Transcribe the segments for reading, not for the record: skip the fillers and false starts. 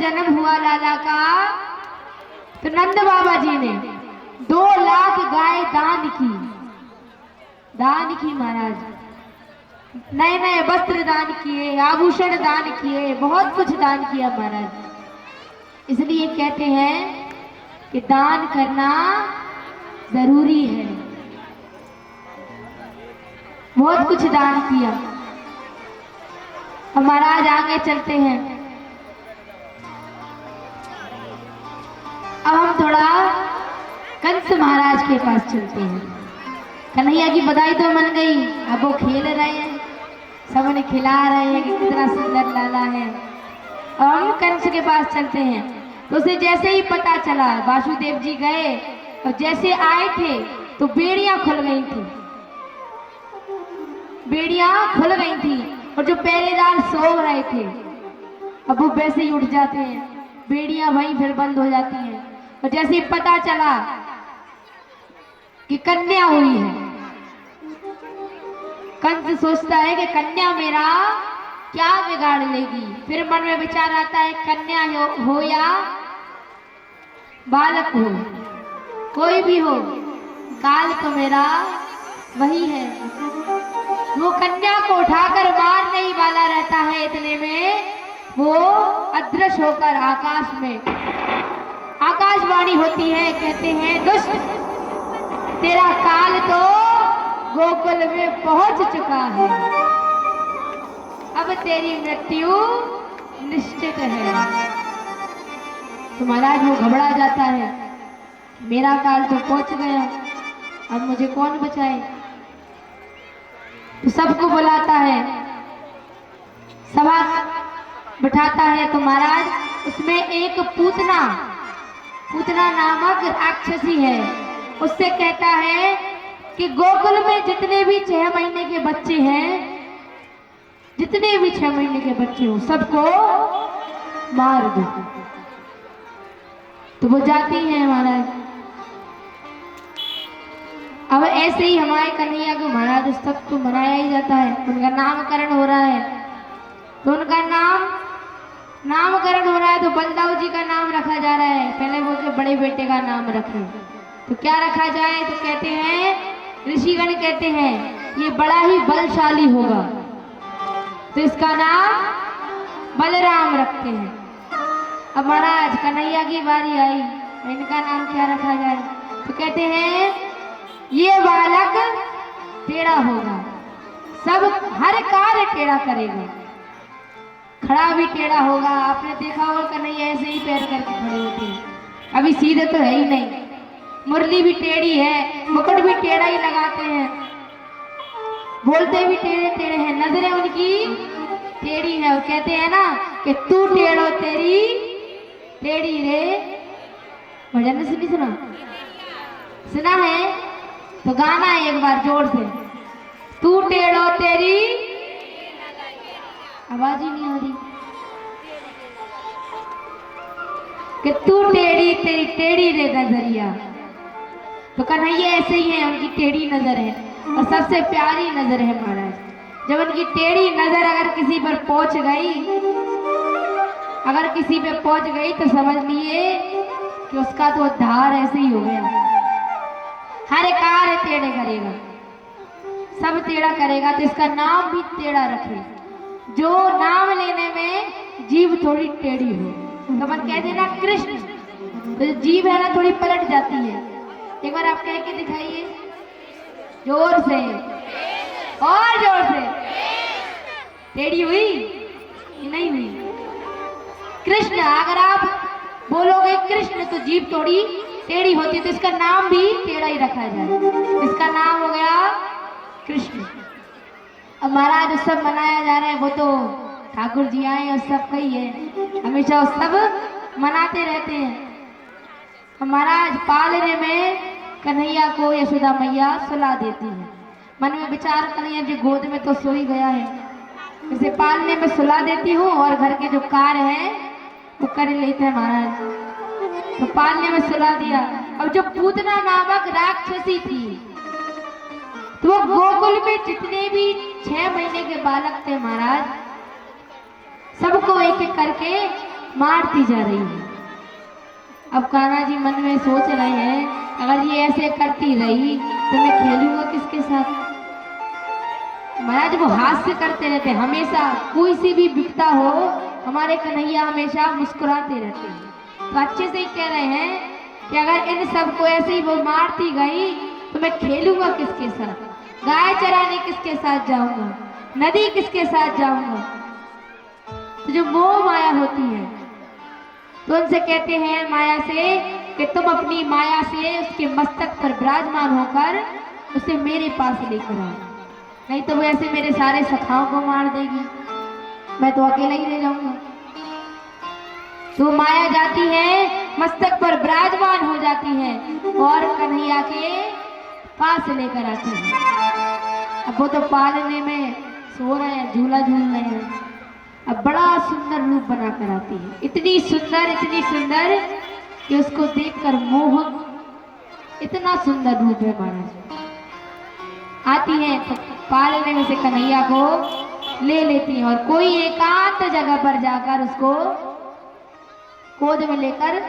जन्म हुआ लाला का तो नंद बाबा जी ने 2 लाख गाय दान की महाराज। नए नए वस्त्र दान किए, आभूषण दान किए, बहुत कुछ दान किया महाराज। इसलिए कहते हैं कि दान करना जरूरी है। बहुत कुछ दान किया। अब महाराज आगे चलते हैं। अब हम थोड़ा कंस महाराज के पास चलते हैं। कन्हैया की बधाई तो मन गई, अब वो खेल रहे हैं, सबने खिला रहे हैं कि कितना सुंदर लाला है। और हम कंस के पास चलते हैं तो उसे जैसे ही पता चला, वासुदेव जी गए और जैसे आए थे तो बेड़ियां खुल गई थी, बेड़ियां खुल गई थी। और जो पहरेदार सो रहे थे अब वो वैसे ही उठ जाते हैं, बेड़ियां वहीं फिर बंद हो जाती हैं। और जैसे ही पता चला कि कन्या हुई है, कंस सोचता है कि कन्या मेरा क्या बिगाड़ लेगी। फिर मन में विचार आता है कन्या हो या बालक हो, कोई भी हो, काल तो मेरा वही है। वो कन्या को उठाकर मारने ही वाला रहता है, इतने में वो अदृश्य होकर आकाश में आकाशवाणी होती है। कहते हैं दुष्ट, तेरा काल तो गोकुल में पहुंच चुका है, अब तेरी मृत्यु निश्चित है। तो महाराज वो घबरा जाता है, मेरा काल तो पहुंच गया, अब मुझे कौन बचाए। तो सबको बुलाता है, सभा बिठाता है। तो महाराज उसमें एक पूतना नामक राक्षसी है, उससे कहता है कि गोकुल में जितने भी 6 महीने के बच्चे हैं, जितने भी 6 महीने के बच्चे हो, सबको मार दो। तो वो जाती है महाराज। अब ऐसे ही हमारे कन्हैया को महाराज सबको मनाया ही जाता है, उनका नामकरण हो रहा है। तो उनका नामकरण हो रहा है तो बलदाऊ जी का नाम रखा जा रहा है। पहले वो के बड़े बेटे का नाम रखे, तो क्या रखा जाए। तो कहते हैं, ऋषिगण कहते हैं ये बड़ा ही बलशाली होगा, तो इसका नाम बलराम रखते हैं। अब महाराज कन्हैया की बारी आई, इनका नाम क्या रखा जाए। तो कहते हैं ये बालक टेढ़ा होगा, सब हर कार्य टेढ़ा करेगा, खड़ा भी टेढ़ा होगा। आपने देखा होगा कन्हैया ऐसे ही पैर करके खड़े होते हैं, अभी सीधे तो है ही नहीं। मुरली भी टेढ़ी है, मुकुट भी टेढ़ा ही लगाते हैं, बोलते भी टेढ़े टेढ़े हैं, नजरें उनकी टेढ़ी है। और कहते हैं ना कि तू टेढ़ो तेरी टेढ़ी रे। भजन सुनी सुना है तो गाना है एक बार जोर से, तू टेढ़ो तेरी, आवाज ही नहीं हो रही, कि तू टेढ़ी तेरी टेढ़ी रे नजरिया। तो कन्हैया ऐसे ही है, उनकी टेढ़ी नजर है और सबसे प्यारी नजर है महाराज। जब उनकी टेढ़ी नजर अगर किसी पर पहुंच गई, तो समझ लिए कि उसका तो उद्धार ऐसे ही हो गया। हर कार्य टेढ़े करेगा, सब टेढ़ा करेगा, तो इसका नाम भी टेढ़ा रखे, जो नाम लेने में जीभ थोड़ी टेढ़ी हो। तो मन कहते ना कृष्ण, तो जीभ है ना थोड़ी पलट जाती है। एक बार आप कह के दिखाइए जोर से, और जोर से। टेढ़ी हुई नहीं हुई? कृष्ण, अगर आप बोलोगे कृष्ण तो जीभ थोड़ी टेढ़ी होती है, तो इसका नाम भी टेढ़ा ही रखा जाए। इसका नाम हो गया कृष्ण। अब महाराज उत्सव मनाया जा रहा है, वो तो ठाकुर जी आए और सब कही है, हमेशा उत्सव मनाते रहते हैं। अब महाराज पालने में कन्हैया को यशोदा मैया सुला देती है। मन में विचार कन्हैया जी गोद में तो सो ही गया है, इसे पालने में सुला देती हूँ और घर के जो कार्य है वो कर लेते हैं महाराज। तो पालने में सुला दिया। अब जो पूतना नामक राक्षसी थी, तो वो गोकुल में जितने भी 6 महीने के बालक थे महाराज, सबको एक एक करके मारती जा रही है। अब कान्हा जी मन में सोच रहे हैं, अगर ये ऐसे करती रही तो मैं खेलूंगा किसके साथ। महाराज वो हास्य करते रहते, हमेशा कोई सी भी विपदा हो हमारे कन्हैया हमेशा मुस्कुराते रहते हैं। तो अच्छे से ही कह रहे हैं कि अगर इन सबको ऐसे ही वो मारती गई तो मैं खेलूंगा किसके साथ, गाय चराने किसके साथ जाऊंगा, नदी किसके साथ जाऊंगा। तो जो मोह माया होती है तो उनसे कहते हैं माया से कि तुम अपनी माया से उसके मस्तक पर विराजमान होकर उसे मेरे पास लेकर आओ, नहीं तो वो ऐसे मेरे सारे सखाओं को मार देगी, मैं तो अकेला ही रह जाऊंगा। तो माया जाती है, मस्तक पर विराजमान हो जाती है और कन्हैया के पास लेकर आती है। अब वो तो पालने में सो रहे हैं, झूला झूल रहे हैं। अब बड़ा सुंदर रूप बनाकर आती है, इतनी सुंदर कि उसको देखकर मोहक, इतना सुंदर रूप है महाराज। आती है तो पालने में से कन्हैया को ले लेती है और कोई एकांत जगह पर जाकर उसको गोद में लेकर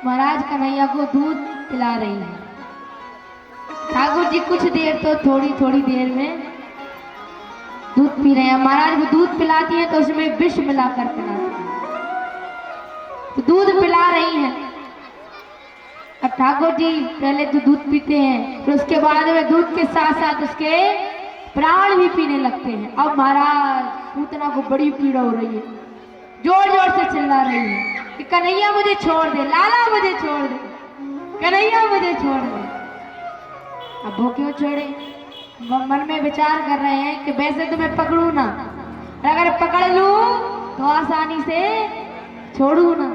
महाराज कन्हैया को दूध पिला रही है। ठाकुर जी कुछ देर तो थोड़ी देर में दूध पी रहे हैं। महाराज वो दूध पिलाती है तो उसमें विष मिलाकर पिलाती है, तो दूध पिला रही है। अब ठाकुर जी पहले तो दूध पीते हैं, फिर उसके बाद में दूध के साथ साथ उसके प्राण भी पीने लगते हैं। अब महाराज पूतना को बड़ी पीड़ा हो रही है, जोर जोर से चिल्ला रही है कि कन्हैया मुझे छोड़ दे, लाला मुझे छोड़ दे, कन्हैया मुझे छोड़ दे। अब वो क्यों छोड़े, वो मन में विचार कर रहे हैं कि वैसे तो मैं पकड़ू ना, अगर पकड़ लूं तो आसानी से छोड़ू ना।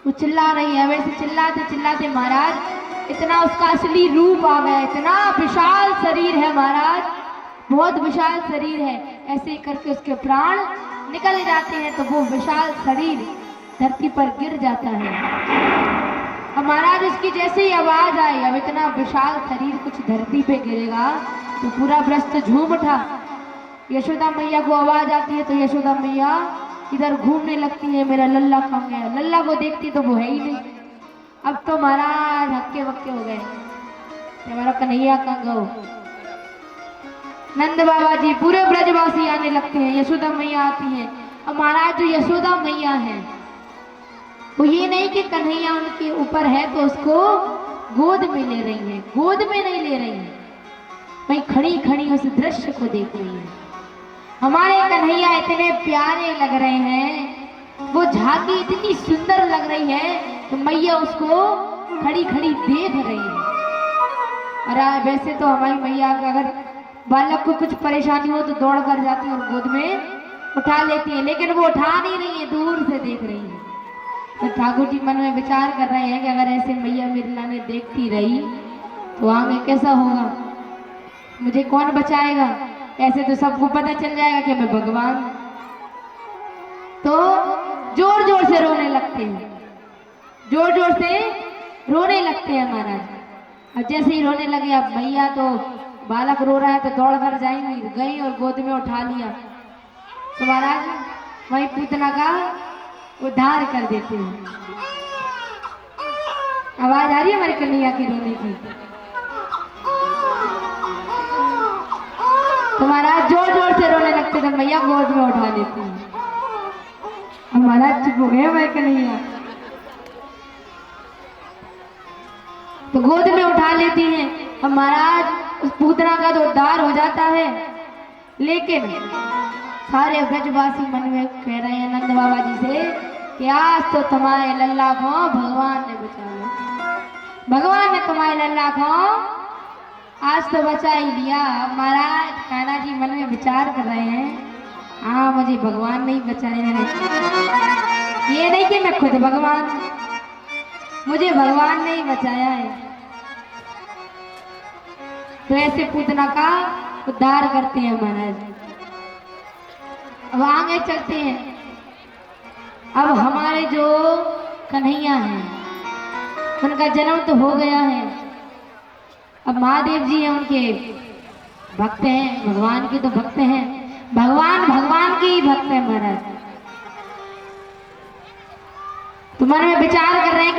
वो चिल्ला रही है, वैसे चिल्लाते चिल्लाते महाराज इतना उसका असली रूप आ गया, इतना विशाल शरीर है महाराज, बहुत विशाल शरीर है। ऐसे करके उसके प्राण निकल जाते हैं तो वो विशाल शरीर धरती पर गिर जाता है। अब महाराज उसकी जैसे ही आवाज आई, अब इतना विशाल शरीर कुछ धरती पे गिरेगा तो पूरा ब्रस्त झूम उठा। यशोदा मैया को आवाज आती है तो यशोदा मैया इधर घूमने लगती है, मेरा लल्ला कहाँ गया। लल्ला को देखती तो वो है ही नहीं। अब तो महाराज हक्के बक्के हो गए, हमारा कन्हैया कहाँ गो। नंद बाबा जी पूरे ब्रजवासी आने लगते हैं, यशोदा मैया आती है। अब महाराज जो यशोदा मैया है वो ये नहीं कि कन्हैया उनके ऊपर है तो उसको गोद में ले रही है, गोद में नहीं ले रही है, वहीं खड़ी खड़ी उस दृश्य को देख रही है। हमारे कन्हैया इतने प्यारे लग रहे हैं, वो झांकी इतनी सुंदर लग रही है तो मैया उसको खड़ी खड़ी देख रही है। और वैसे तो हमारी मैया अगर बालक को कुछ परेशानी हो तो दौड़ कर जाती है और गोद में उठा लेती है, लेकिन वो उठा नहीं रही है, दूर से देख रही है। तो ठाकुर जी मन में विचार कर रहे हैं कि अगर ऐसे मैया मिर्ला ने देखती रही तो आगे कैसा होगा, मुझे कौन बचाएगा। ऐसे तो सबको पता चल जाएगा कि मैं भगवान। तो जोर जोर से रोने लगते हैं, जोर जोर से रोने लगते हैं महाराज। अब जैसे ही रोने लगे, अब मैया तो बालक रो रहा है तो दौड़ कर जाएंगी, गई और गोद में उठा लिया तो महाराज वही पूतना का उद्धार कर देते हैं। आवाज आ रही है हमारे कन्हैया की रोने की। तो महाराज जोर जोर से रोने लगते थे, मैया गोद में उठा लेती है। अब महाराज चुप हो गए हमारे कन्हैया, तो गोद में उठा लेती हैं। अब महाराज उस पूतना का तो उद्धार हो जाता है, लेकिन सारे ब्रजवासी मन में कह रहे हैं नंद बाबा जी से कि आज तो तुम्हारे लल्ला को भगवान ने बचा लिया, भगवान ने तुम्हारे लल्ला को आज तो बचा ही लिया। महाराज कान्हा जी मन में विचार कर रहे हैं, हाँ मुझे भगवान नहीं बचाया है, ये नहीं कि मैं खुद भगवान, मुझे भगवान ने ही बचाया है। तो ऐसे पूतना का उद्धार करते हैं महाराज। अब आगे चलते हैं। अब हमारे जो कन्हैया हैं उनका जन्म तो हो गया है, अब महादेव जी हैं उनके भक्त हैं, भगवान के तो भक्त हैं, भगवान भगवान के ही भक्त हैं महाराज। तो मन में विचार कर रहे हैं